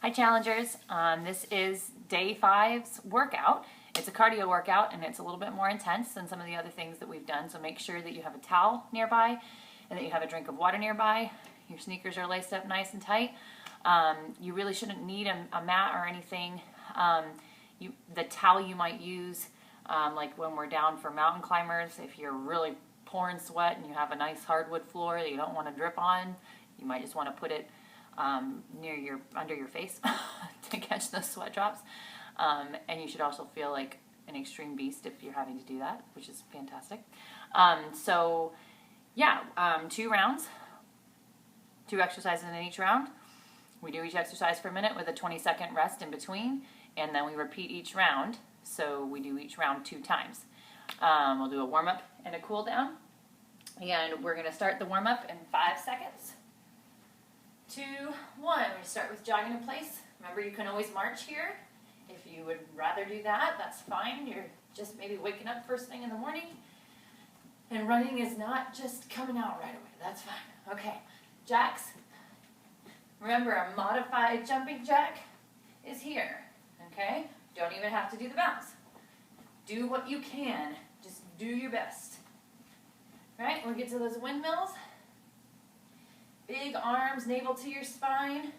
Hi challengers, this is day 5's workout. It's a cardio workout and it's a little bit more intense than some of the other things that we've done, so make sure that you have a towel nearby and that you have a drink of water nearby. Your sneakers are laced up nice and tight. You really shouldn't need a mat or anything. The towel you might use, like when we're down for mountain climbers, if you're really pouring sweat and you have a nice hardwood floor that you don't want to drip on, you might just want to put it under your face to catch those sweat drops. And you should also feel like an extreme beast if you're having to do that, which is fantastic. So yeah, 2 rounds, 2 exercises in each round. We do each exercise for a minute with a 20-second rest in between, and then we repeat each round. So we do each round 2 times. We'll do a warm-up and a cool-down. And we're going to start the warm-up in 5 seconds. 2, 1. We start with jogging in place. Remember, you can always march here. If you would rather do that, that's fine. You're just maybe waking up first thing in the morning. And running is not just coming out right away. That's fine. Okay. Jacks. Remember, a modified jumping jack is here. Okay? Don't even have to do the bounce. Do what you can. Just do your best. All right? We'll get to those windmills. Big arms, navel to your spine.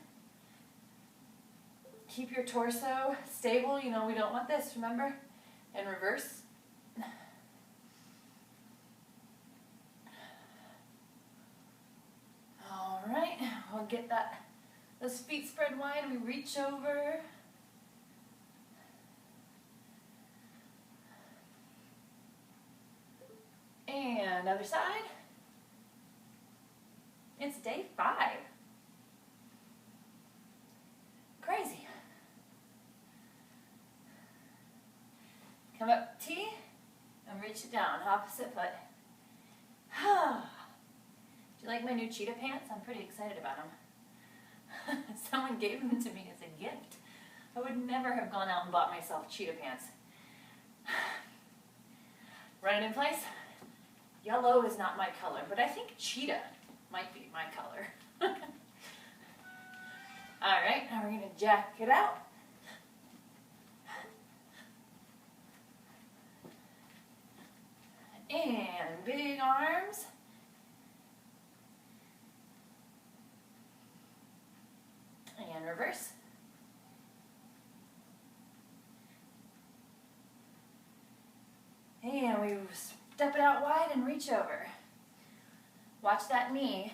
Keep your torso stable. You know we don't want this, remember? And reverse. All right, we'll get those feet spread wide. We reach over. And other side. It's day 5. Crazy. Come up T and reach it down, opposite foot. Do you like my new cheetah pants? I'm pretty excited about them. Someone gave them to me as a gift. I would never have gone out and bought myself cheetah pants. Run it in place. Yellow is not my color, but I think cheetah might be my color. All right, now we're going to jack it out. And big arms. And reverse. And we step it out wide and reach over. Watch that knee.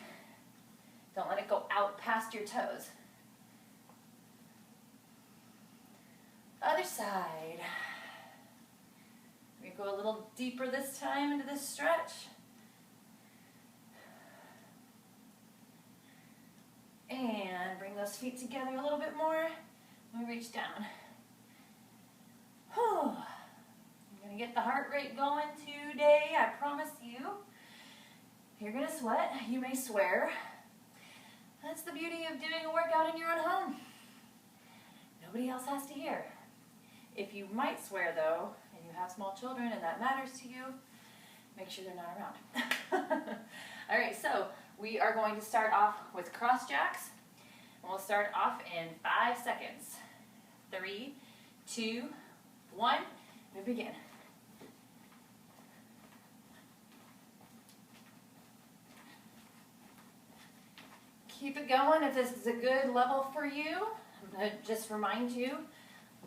Don't let it go out past your toes. Other side. We go a little deeper this time into this stretch. And bring those feet together a little bit more. We reach down. Whew. I'm going to get the heart rate going today, I promise you. You're going to sweat. You may swear. That's the beauty of doing a workout in your own home. Nobody else has to hear. If you might swear, though, and you have small children and that matters to you, make sure they're not around. All right, so we are going to start off with cross jacks. And we'll start off in 5 seconds. 3, 2, 1, we begin. Keep it going if this is a good level for you. I'm going to just remind you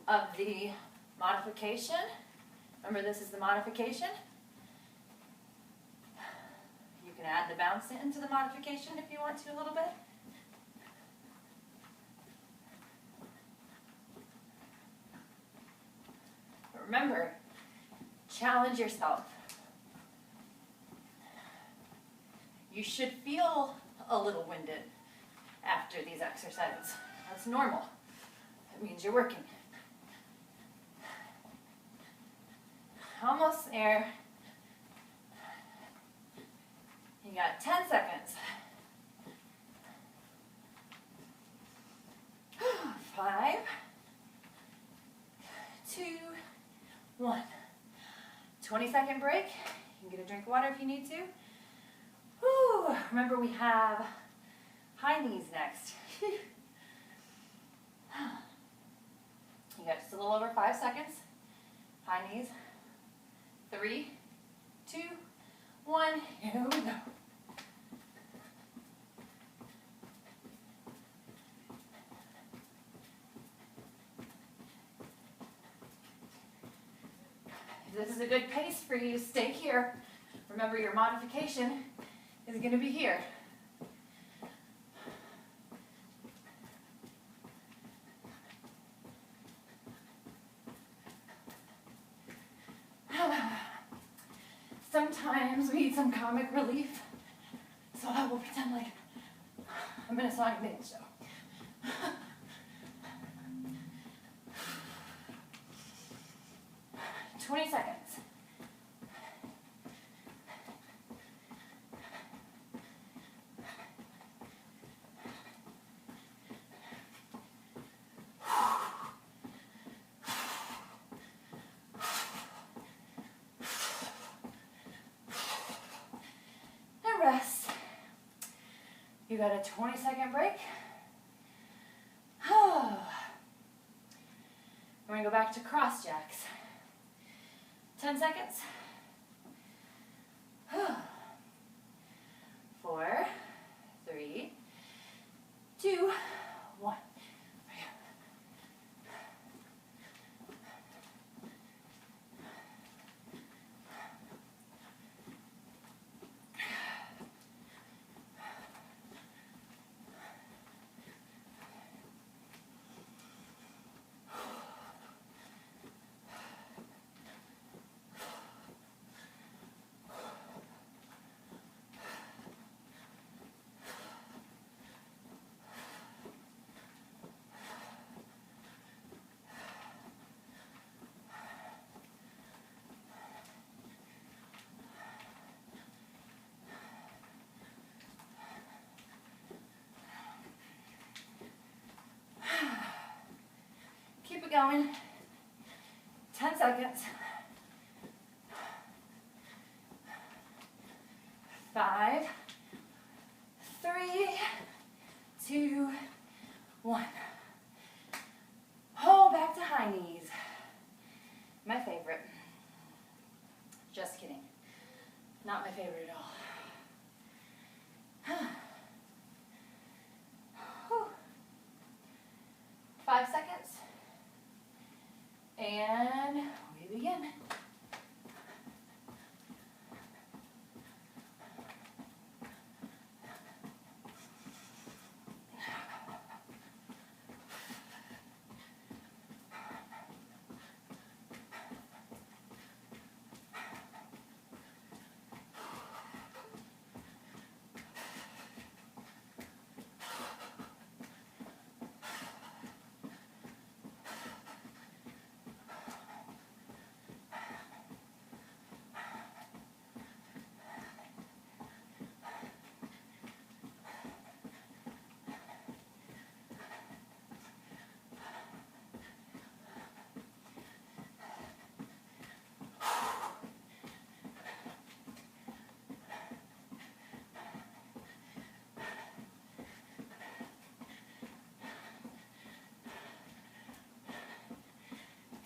of the modification. Remember, this is the modification. You can add the bounce into the modification if you want to a little bit. But remember, challenge yourself. You should feel a little winded after these exercises. That's normal. It means you're working. Almost there. You got 10 seconds. 5, 2, 1. 20-second break. You can get a drink of water if you need to. Whew. Remember, we have high knees next. little over 5 seconds. High knees. 3, 2, 1. Here we go. This is a good pace for you. Stay here. Remember, your modification is going to be here. Sometimes we need some comic relief, so I will pretend like I'm in a song and dance show. 20 seconds. And rest. You got a 20-second break. We're going to go back to cross jacks. 10 seconds. 4, 3, 2, 1. Keep it going. 10 seconds. 5, 3, 2, 1. Hold back to high knees. My favorite. Just kidding. Not my favorite at all. 5 seconds. And we begin.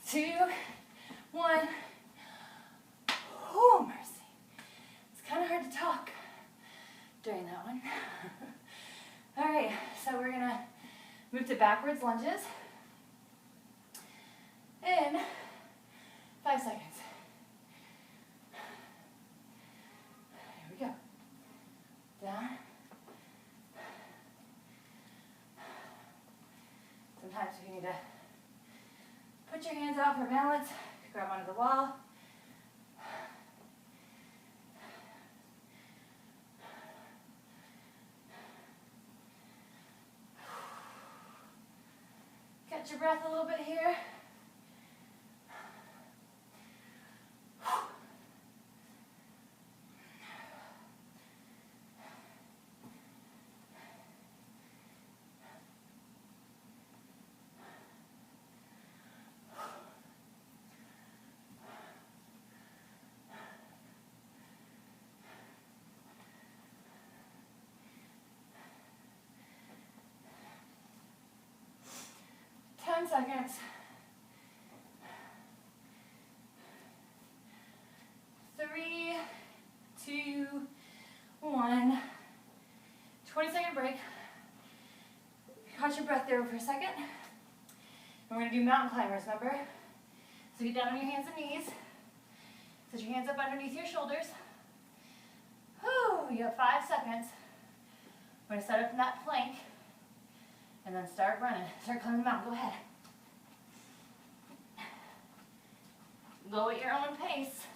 Two, 1. Oh, mercy. It's kind of hard to talk during that one. All right, so we're gonna move to backwards lunges in 5 seconds. Here we go. Down. Sometimes if you need to put your hands out for balance, grab onto the wall. Catch your breath a little bit here. Seconds. breath there for a second. And we're going to do mountain climbers, remember? So get down on your hands and knees. Set your hands up underneath your shoulders. Whew, you have 5 seconds. We're going to start up in that plank and then start running. Start climbing the mountain. Go ahead. Go at your own pace.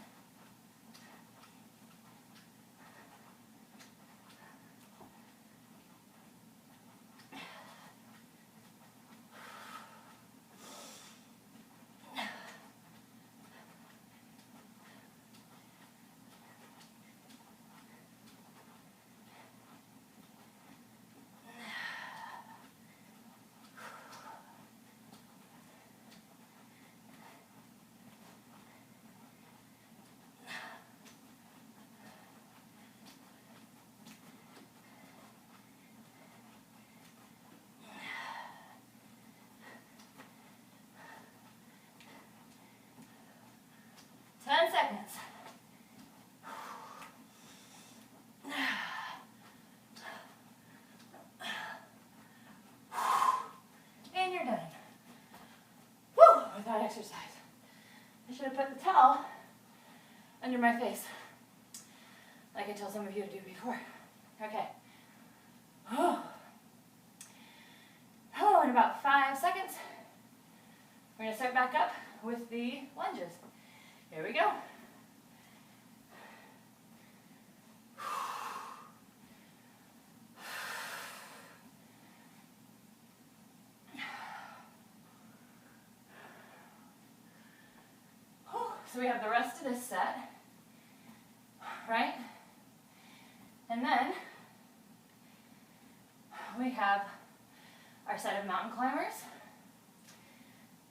Seconds. And you're done. Woo! With that exercise. I should have put the towel under my face, like I told some of you to do before. Okay. Oh, in about 5 seconds, we're going to start back up with the lunges. Here we go. So we have the rest of this set, right? And then we have our set of mountain climbers,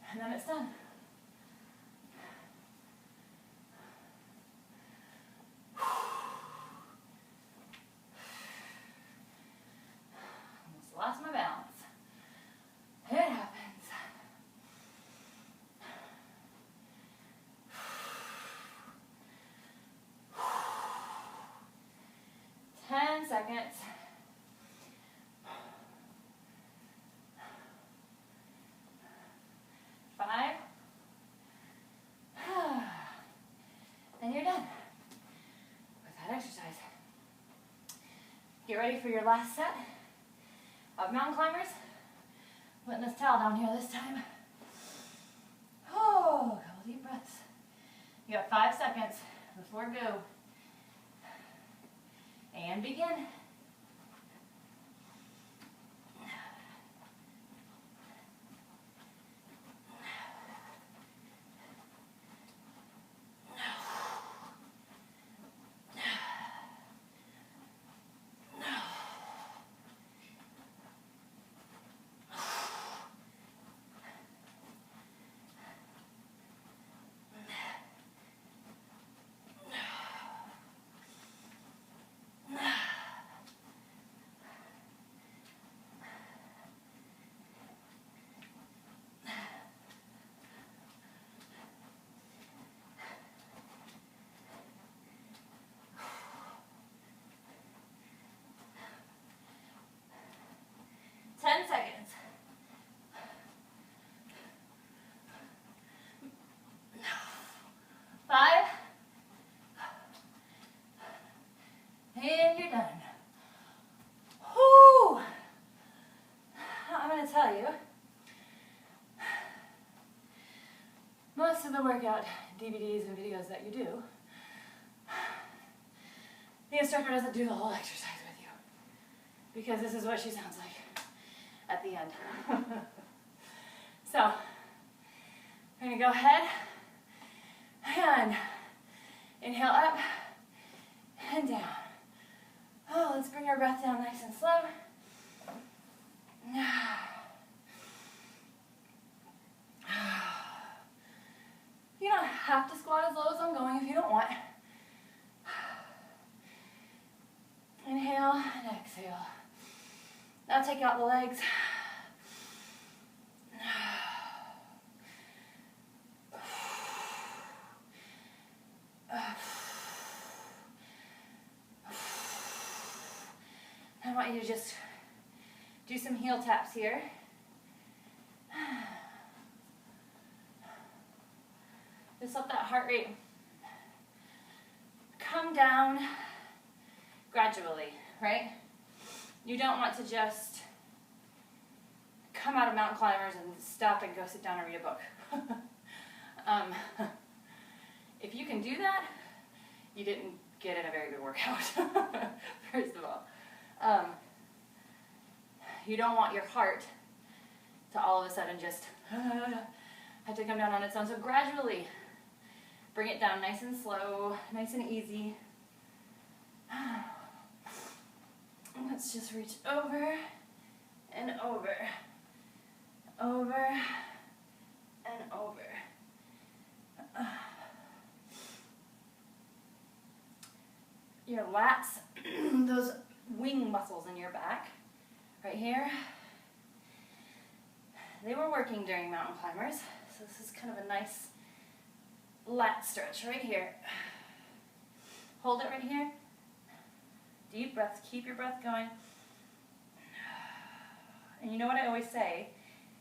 and then it's done. Almost lost my balance. It happens. Seconds. 5. And you're done with that exercise. Get ready for your last set of mountain climbers. Putting this towel down here this time. Oh, a couple deep breaths. You got 5 seconds before go. And begin. Seconds. 5. And you're done. Whoo! I'm going to tell you, most of the workout DVDs and videos that you do, the instructor doesn't do the whole exercise with you, because this is what she sounds like at the end. So, we're going to go ahead and inhale up and down. Oh, let's bring our breath down nice and slow. You don't have to squat as low as I'm going if you don't want. Inhale and exhale. Now take out the legs. I want you to just do some heel taps here. Just let that heart rate come down gradually, right? You don't want to just come out of Mountain Climbers and stop and go sit down and read a book. If you can do that, you didn't get in a very good workout, first of all. You don't want your heart to all of a sudden just have to come down on its own. So gradually, bring it down nice and slow, nice and easy. Let's just reach over and over, over and over. Your lats, those wing muscles in your back, right here, they were working during Mountain Climbers. So this is kind of a nice lat stretch right here. Hold it right here. Deep breaths, keep your breath going. And you know what I always say,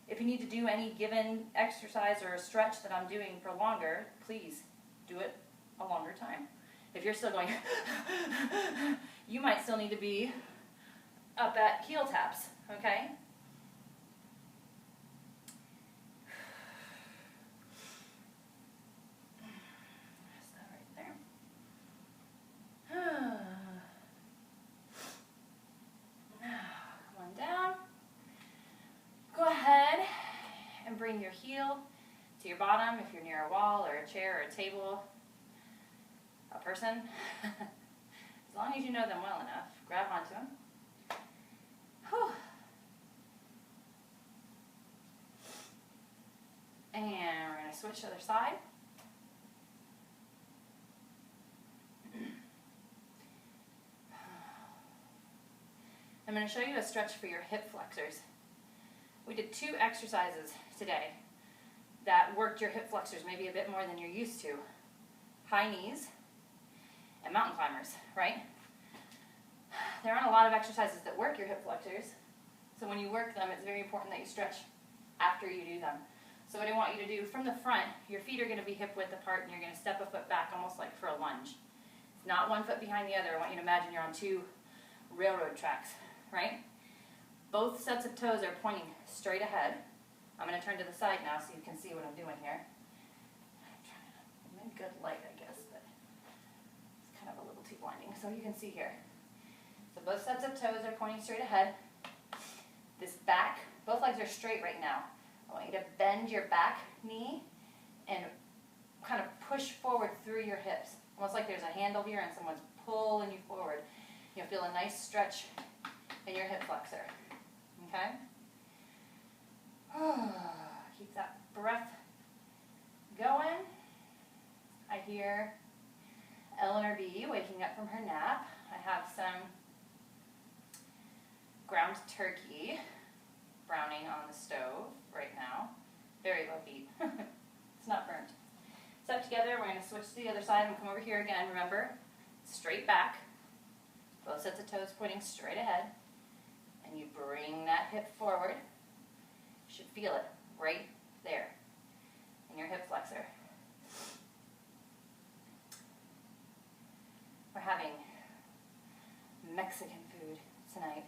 if you need to do any given exercise or a stretch that I'm doing for longer, please do it a longer time. If you're still going, you might still need to be up at heel taps, okay? There's that right there. Come on down. Go ahead and bring your heel to your bottom if you're near a wall or a chair or a table, a person. As long as you know them well enough, grab onto them. Whew. And we're going to switch to the other side. I'm going to show you a stretch for your hip flexors. We did 2 exercises today that worked your hip flexors maybe a bit more than you're used to. High knees and mountain climbers, right? There aren't a lot of exercises that work your hip flexors, so when you work them, it's very important that you stretch after you do them. So what I want you to do, from the front, your feet are going to be hip width apart and you're going to step a foot back almost like for a lunge. It's not one foot behind the other. I want you to imagine you're on 2 railroad tracks, right? Both sets of toes are pointing straight ahead. I'm going to turn to the side now so you can see what I'm doing here. I'm in good light, I guess, but it's kind of a little too blinding. So you can see here. So both sets of toes are pointing straight ahead. This back, both legs are straight right now. I want you to bend your back knee and kind of push forward through your hips. Almost like there's a handle here and someone's pulling you forward. You'll feel a nice stretch in your hip flexor. Okay? Keep that breath going. I hear Eleanor B. waking up from her nap. I have some ground turkey browning on the stove right now. Very low heat. It's not burnt. Step together. We're going to switch to the other side and come over here again. Remember, straight back. Both sets of toes pointing straight ahead. And you bring that hip forward. You should feel it right there in your hip flexor. We're having Mexican food tonight.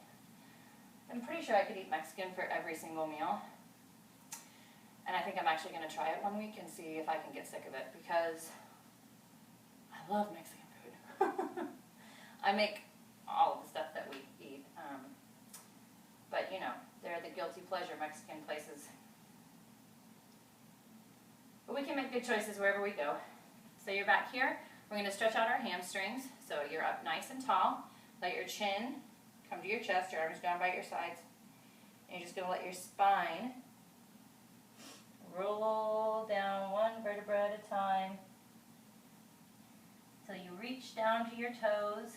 I'm pretty sure I could eat Mexican for every single meal. And I think I'm actually going to try it one week and see if I can get sick of it, because I love Mexican food. I make all of the stuff that we eat. But, you know, they're the guilty pleasure Mexican places. But we can make good choices wherever we go. So you're back here. We're going to stretch out our hamstrings. So you're up nice and tall. Let your chin come to your chest, your arms down by your sides. And you're just going to let your spine roll down one vertebra at a time till you reach down to your toes.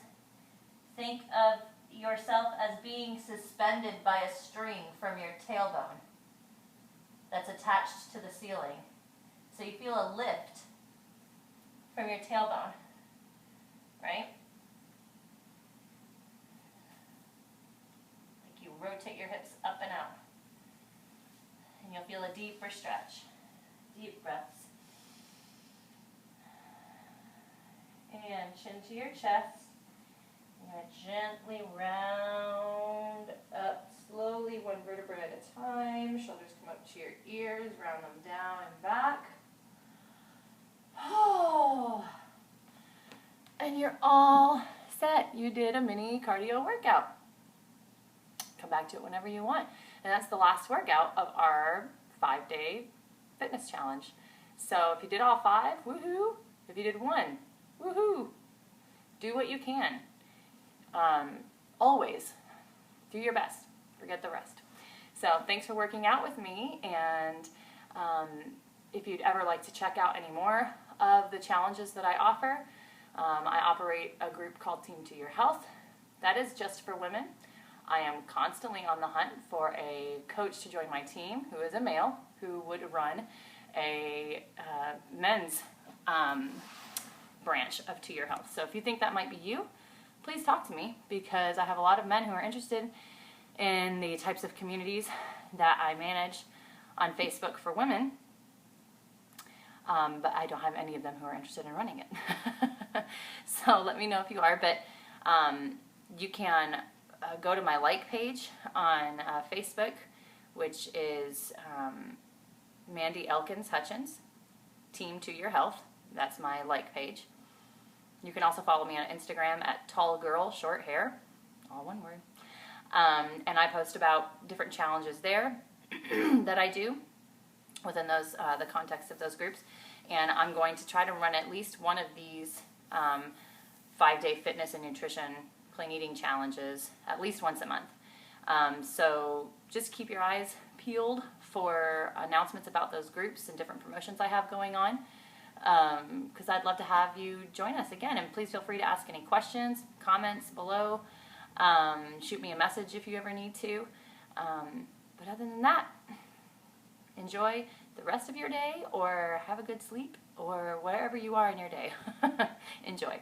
Think of yourself as being suspended by a string from your tailbone that's attached to the ceiling. So you feel a lift from your tailbone, right? Like you rotate your hips up and out. And And you'll feel a deeper stretch. Deep breaths. And chin to your chest. You're going to gently round up slowly, one vertebra at a time. Shoulders come up to your ears, round them down and back. Oh. And you're all set. You did a mini cardio workout. Come back to it whenever you want. And that's the last workout of our 5-day fitness challenge. So if you did all 5, woohoo. If you did 1, woohoo. Do what you can. Always do your best. Forget the rest. So thanks for working out with me. And if you'd ever like to check out any more of the challenges that I offer, I operate a group called Team to Your Health. That is just for women. I am constantly on the hunt for a coach to join my team who is a male who would run a men's branch of To Your Health. So if you think that might be you, please talk to me, because I have a lot of men who are interested in the types of communities that I manage on Facebook for women, but I don't have any of them who are interested in running it. So let me know if you are, but you can go to my like page on Facebook, which is Mandy Elkins Hutchins, Team to Your Health. That's my like page. You can also follow me on Instagram at Tall Girl Short Hair, all one word. And I post about different challenges there that I do within those the context of those groups. And I'm going to try to run at least one of these 5-day fitness and nutrition clean eating challenges at least once a month. So just keep your eyes peeled for announcements about those groups and different promotions I have going on, because I'd love to have you join us again. And please feel free to ask any questions, comments below. Shoot me a message if you ever need to. But other than that, enjoy the rest of your day, or have a good sleep, or wherever you are in your day. Enjoy.